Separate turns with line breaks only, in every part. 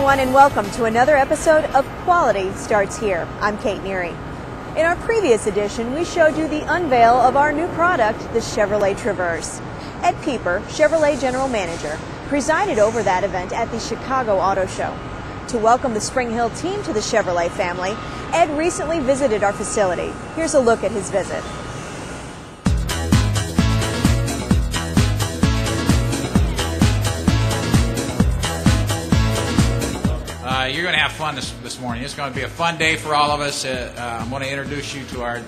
everyone, and welcome to another episode of Quality Starts Here. I'm Kate Neary. In our previous edition, we showed you the unveil of our new product, the Chevrolet Traverse. Ed Pieper, Chevrolet General Manager, presided over that event at the Chicago Auto Show. To welcome the Spring Hill team to the Chevrolet family, Ed recently visited our facility. Here's a look at his visit.
You're going to have fun this morning. It's going to be a fun day for all of us. I'm going to introduce you to our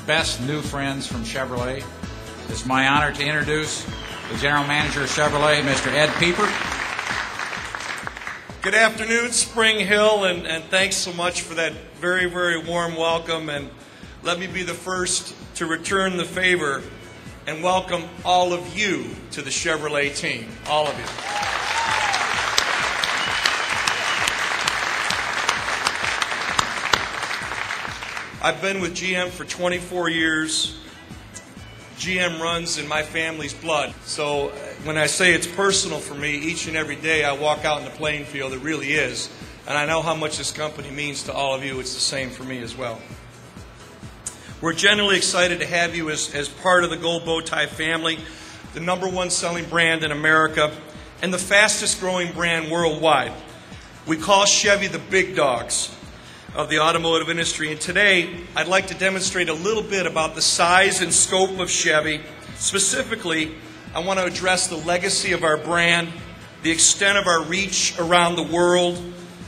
best new friends from Chevrolet. It's my honor to introduce the General Manager of Chevrolet, Mr. Ed Pieper.
Good afternoon, Spring Hill, and thanks so much for that very, very warm welcome. And let me be the first to return the favor and welcome all of you to the Chevrolet team, all of you. I've been with GM for 24 years. GM runs in my family's blood. So when I say it's personal for me, each and every day I walk out in the playing field, it really is. And I know how much this company means to all of you. It's the same for me as well. We're genuinely excited to have you as part of the Gold Bowtie family, the #1 selling brand in America, and the fastest growing brand worldwide. We call Chevy the big dogs of the automotive industry, and today I'd like to demonstrate a little bit about the size and scope of Chevy. Specifically, I want to address the legacy of our brand, the extent of our reach around the world,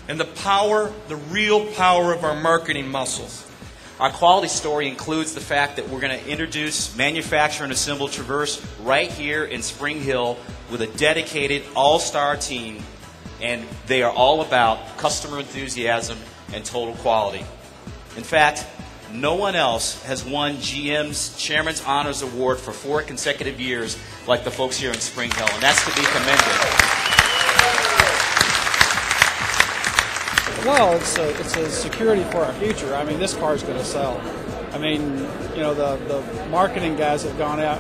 and the power, the real power of our marketing muscles.
Our quality story includes the fact that we're going to introduce, manufacture, and assemble Traverse right here in Spring Hill with a dedicated all-star team, and they are all about customer enthusiasm and total quality. In fact, no one else has won GM's Chairman's Honors Award for 4 consecutive years like the folks here in Spring Hill, and that's to be commended.
Well, it's a security for our future. I mean, this car is going to sell. I mean, you know, the marketing guys have gone out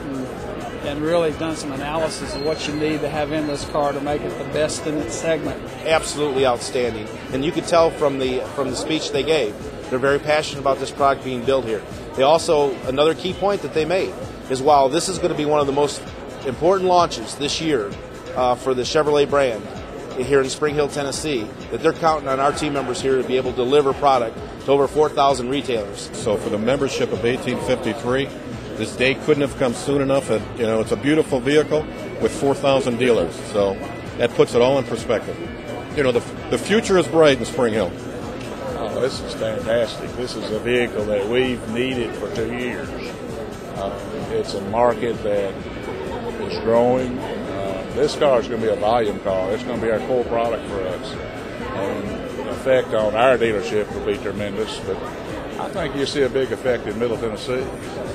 and really done some analysis of what you need to have in this car to make it the best in its segment.
Absolutely outstanding. And you could tell from the speech they gave, they're very passionate about this product being built here. They also, another key point that they made is while this is going to be one of the most important launches this year for the Chevrolet brand here in Spring Hill, Tennessee, that they're counting on our team members here to be able to deliver product to over 4,000 retailers.
So for the membership of 1853, this day couldn't have come soon enough. You know, it's a beautiful vehicle with 4,000 dealers. So that puts it all in perspective. You know, the future is bright in Spring Hill.
Oh, this is fantastic. This is a vehicle that we've needed for 2 years. It's a market that is growing. This car is going to be a volume car. It's going to be our core product for us. And the effect on our dealership will be tremendous. But I think you'll see a big effect in Middle Tennessee.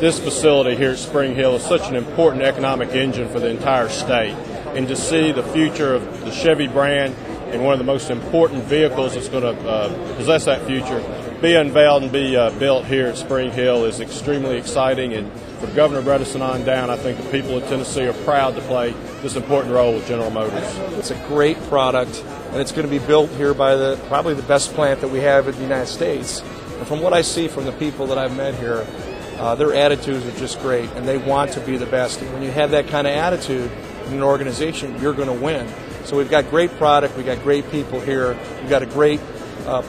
This facility here at Spring Hill is such an important economic engine for the entire state. And to see the future of the Chevy brand and one of the most important vehicles that's going to possess that future be unveiled and be built here at Spring Hill is extremely exciting. And for Governor Bredesen on down, I think the people of Tennessee are proud to play this important role with General Motors.
It's a great product, and it's going to be built here by probably the best plant that we have in the United States. And from what I see from the people that I've met here, their attitudes are just great, and they want to be the best. And when you have that kind of attitude in an organization, you're going to win. So we've got great product, we've got great people here, we've got a great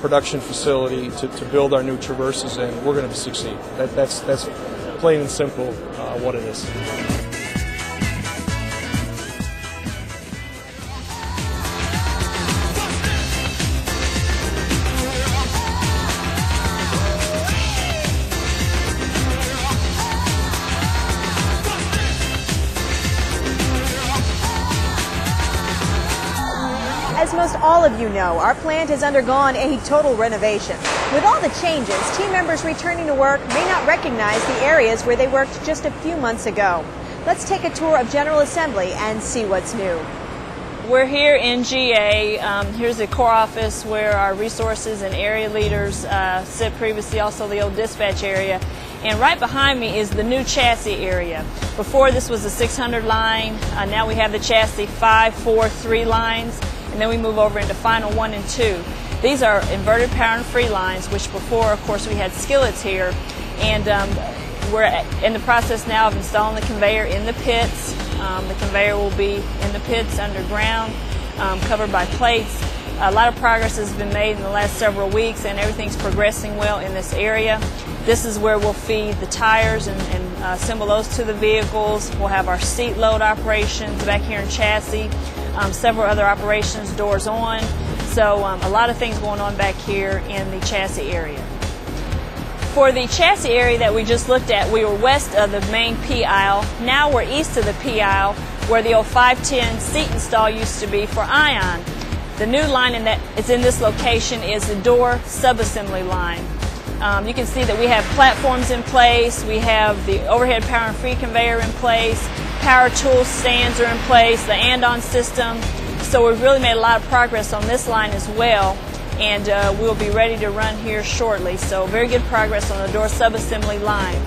production facility to build our new Traverses in. We're going to succeed. That's plain and simple what it is.
As most all of you know, our plant has undergone a total renovation. With all the changes, team members returning to work may not recognize the areas where they worked just a few months ago. Let's take a tour of General Assembly and see what's new.
We're here in GA. Here's the core office where our resources and area leaders sit previously, also the old dispatch area. And right behind me is the new chassis area. Before this was a 600 line, now we have the chassis 543 lines. and then we move over into final 1 and 2. These are inverted power and free lines, which before, of course, we had skillets here, and we're in the process now of installing the conveyor in the pits. The conveyor will be in the pits underground, covered by plates. A lot of progress has been made in the last several weeks, and everything's progressing well in this area. This is where we'll feed the tires and assemble those to the vehicles. We'll have our seat load operations back here in chassis, several other operations, doors on. So a lot of things going on back here in the chassis area. For the chassis area that we just looked at, we were west of the main P aisle. Now we're east of the P aisle, where the old 510 seat install used to be for Ion. The new line that is in this location is the door subassembly line. You can see that we have platforms in place, we have the overhead power and free conveyor in place, power tool stands are in place, the and-on system. So we've really made a lot of progress on this line as well, and we'll be ready to run here shortly. So very good progress on the door subassembly line.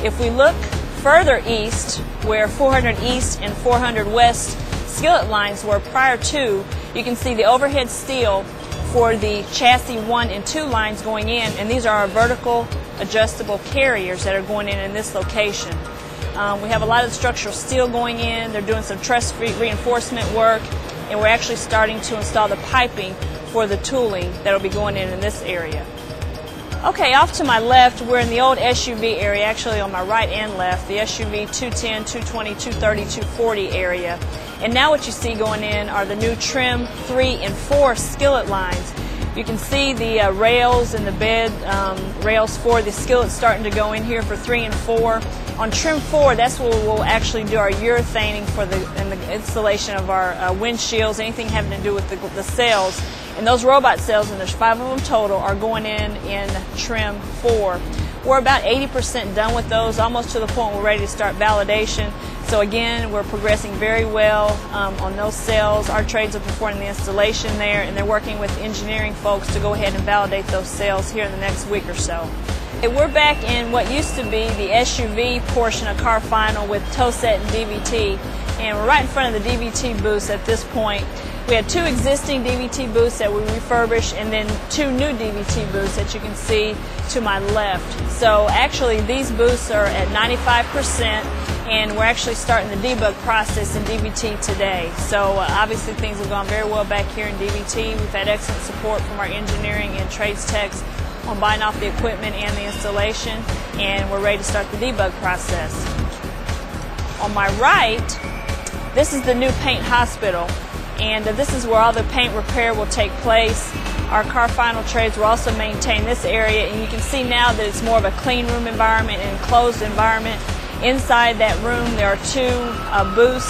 If we look further east, where 400 East and 400 West skillet lines were prior to, you can see the overhead steel for the chassis 1 and 2 lines going in, and these are our vertical adjustable carriers that are going in this location. We have a lot of structural steel going in. They're doing some truss reinforcement work, and we're actually starting to install the piping for the tooling that will be going in this area. Okay, off to my left, we're in the old SUV area, actually on my right and left, the SUV 210, 220, 230, 240 area. And now what you see going in are the new trim 3 and 4 skillet lines. You can see the rails and the bed rails for the skillets starting to go in here for 3 and 4. On trim 4, that's where we'll actually do our urethaning for the installation of our windshields, anything having to do with the cells. And those robot cells, and there's 5 of them total, are going in trim 4. We're about 80% done with those, almost to the point we're ready to start validation. So again, we're progressing very well on those cells. Our trades are performing the installation there, and they're working with engineering folks to go ahead and validate those cells here in the next week or so. We're back in what used to be the SUV portion of Car Final with tow set and DVT, and we're right in front of the DVT booths at this point. We had 2 existing DVT booths that we refurbished, and then 2 new DVT booths that you can see to my left. So actually these booths are at 95%, and we're actually starting the debug process in DVT today. So obviously things have gone very well back here in DVT. We've had excellent support from our engineering and trades techs on buying off the equipment and the installation, and we're ready to start the debug process. On my right, this is the new paint hospital, and this is where all the paint repair will take place. Our Car Final trades will also maintain this area, and you can see now that it's more of a clean room environment and enclosed environment. Inside that room there are 2 booths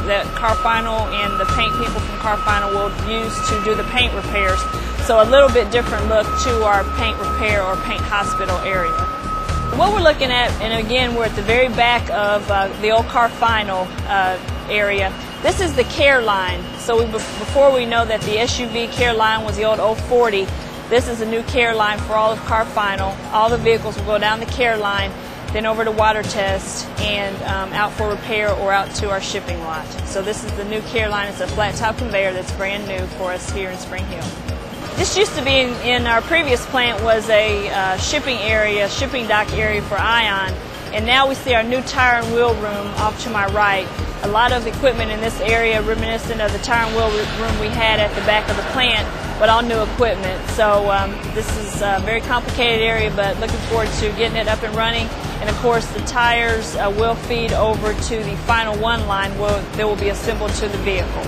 that Car Final and the paint people from Car Final will use to do the paint repairs. So a little bit different look to our paint repair or paint hospital area. What we're looking at, and again we're at the very back of the old Car Final area, this is the care line. So before we know that the SUV care line was the old 040, this is a new care line for all of Car Final. All the vehicles will go down the care line, then over to water test, and out for repair or out to our shipping lot. So this is the new care line. It's a flat top conveyor that's brand new for us here in Spring Hill. This used to be in our previous plant was a shipping area, shipping dock area for Ion, and now we see our new tire and wheel room off to my right. A lot of equipment in this area reminiscent of the tire and wheel room we had at the back of the plant, but all new equipment. So this is a very complicated area, but looking forward to getting it up and running. And of course the tires will feed over to the Final 1 line that will be assembled to the vehicle.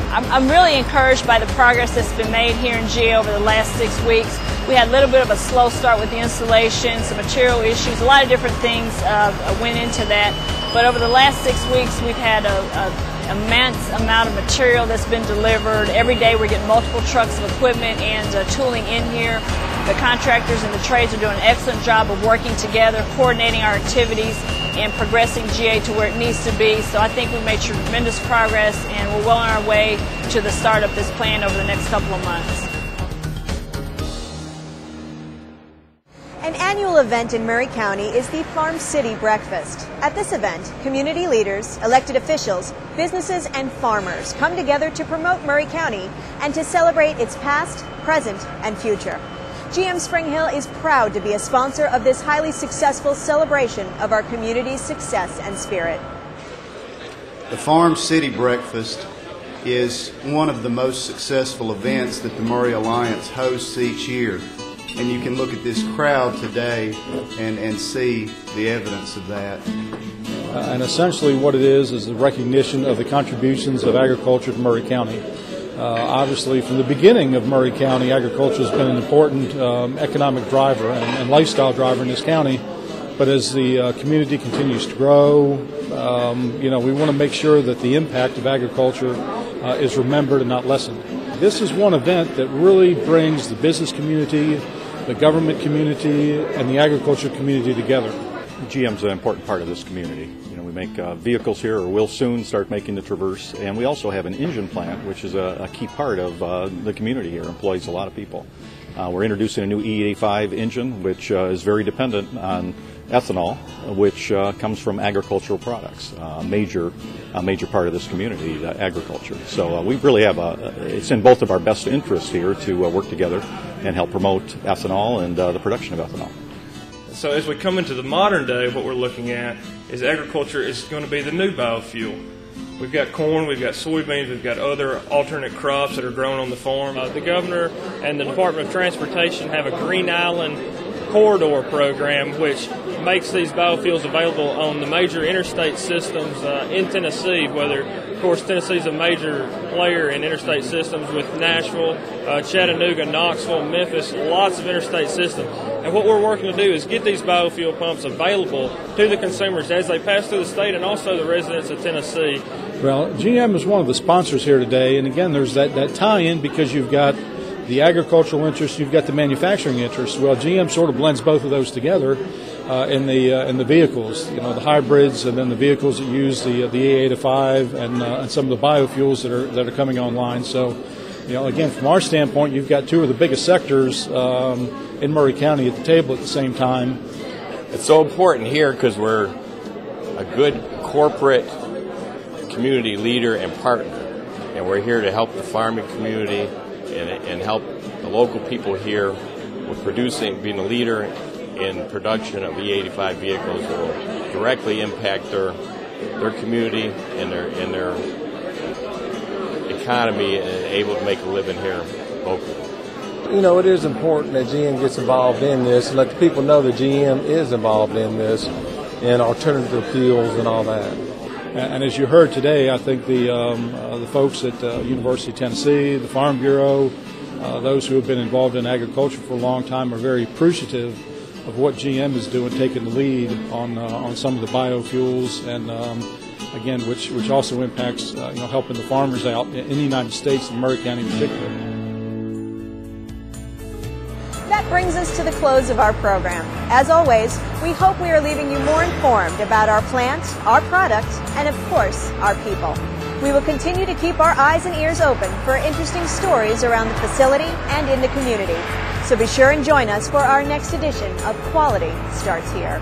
I'm really encouraged by the progress that's been made here in GA over the last 6 weeks. We had a little bit of a slow start with the installation, some material issues, a lot of different things went into that. But over the last 6 weeks, we've had an immense amount of material that's been delivered. Every day we're getting multiple trucks of equipment and tooling in here. The contractors and the trades are doing an excellent job of working together, coordinating our activities, and progressing GA to where it needs to be. So I think we've made tremendous progress, and we're well on our way to the start of this plan over the next couple of months.
An annual event in Maury County is the Farm City Breakfast. At this event, community leaders, elected officials, businesses, and farmers come together to promote Maury County and to celebrate its past, present, and future. GM Spring Hill is proud to be a sponsor of this highly successful celebration of our community's success and spirit.
The Farm City Breakfast is one of the most successful events that the Maury Alliance hosts each year. And you can look at this crowd today and see the evidence of that.
And essentially what it is a recognition of the contributions of agriculture to Maury County. Obviously, from the beginning of Maury County, agriculture has been an important economic driver and lifestyle driver in this county. But as the community continues to grow, we want to make sure that the impact of agriculture is remembered and not lessened. This is one event that really brings the business community, the government community, and the agriculture community together.
GM's an important part of this community. We make vehicles here, or will soon start making the Traverse, and we also have an engine plant, which is a key part of the community here. It employs a lot of people. We're introducing a new E85 engine, which is very dependent on ethanol, which comes from agricultural products. A major part of this community, agriculture. So we really have it's in both of our best interests here to work together and help promote ethanol and the production of ethanol.
So as we come into the modern day, what we're looking at is agriculture is going to be the new biofuel. We've got corn, we've got soybeans, we've got other alternate crops that are grown on the farm. The governor and the Department of Transportation have a Green Island corridor program which makes these biofuels available on the major interstate systems in Tennessee, whether, of course, Tennessee's a major player in interstate systems with Nashville, Chattanooga, Knoxville, Memphis, lots of interstate systems. And what we're working to do is get these biofuel pumps available to the consumers as they pass through the state and also the residents of Tennessee.
Well, GM is one of the sponsors here today, and again, there's that tie-in because you've got the agricultural interest, you've got the manufacturing interest. Well, GM sort of blends both of those together in the vehicles, the hybrids, and then the vehicles that use the E85 and some of the biofuels that are coming online. So, again, from our standpoint, you've got two of the biggest sectors in Maury County at the table at the same time.
It's so important here because we're a good corporate community leader and partner, and we're here to help the farming community and help the local people here with being a leader in production of E85 vehicles will directly impact their community and their economy and able to make a living here locally.
It is important that GM gets involved in this and let the people know that GM is involved in this and alternative fuels and all that.
And as you heard today, I think the folks at University of Tennessee, the Farm Bureau, those who have been involved in agriculture for a long time are very appreciative of what GM is doing, taking the lead on some of the biofuels, and again, which also impacts helping the farmers out in the United States and Maury County in particular.
That brings us to the close of our program. As always, we hope we are leaving you more informed about our plant, our product, and of course, our people. We will continue to keep our eyes and ears open for interesting stories around the facility and in the community. So be sure and join us for our next edition of Quality Starts Here.